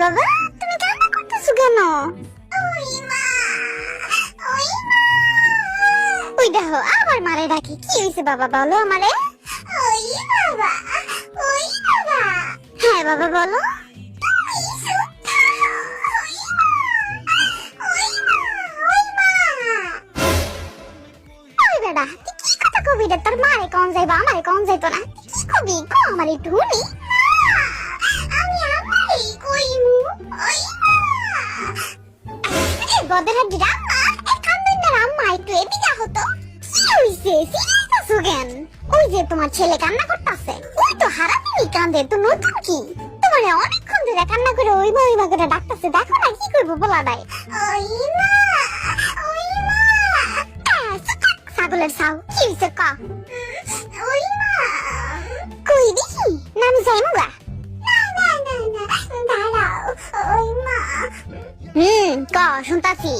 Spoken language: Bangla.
বাবা, তুমি কান্না করতেছো কেন? ওই দেখো আবার মারে ডাকে। কি হয়েছে বাবা, বলো আমারে। হ্যাঁ বাবা বলো। ওই বেটা, তুই কি কথা কবি রে? তোর মারে কোন যাইবা, আমারে কোন যাইতো না? কি কবি কো আমার একটু শুনি। গদের গ্রাম্মা, কান্দুনের আম্মা একটু এদিকে হতো। কি হইছে, সিরিয়াসো কেন? ওই যে তোমার ছেলে কান্না করতেছে, ওই তো হারামি কান্দে। তো নতুন কি? তোমার অনেকক্ষণ ধরে কান্না করে ওই মা করে ডাকতেছে, দেখো না কি করবো বলা নাই। ছাগলের ছাউ, কি হইছে ক? কই দেখি, নানু যাইমুগা। ক শুনতাছি।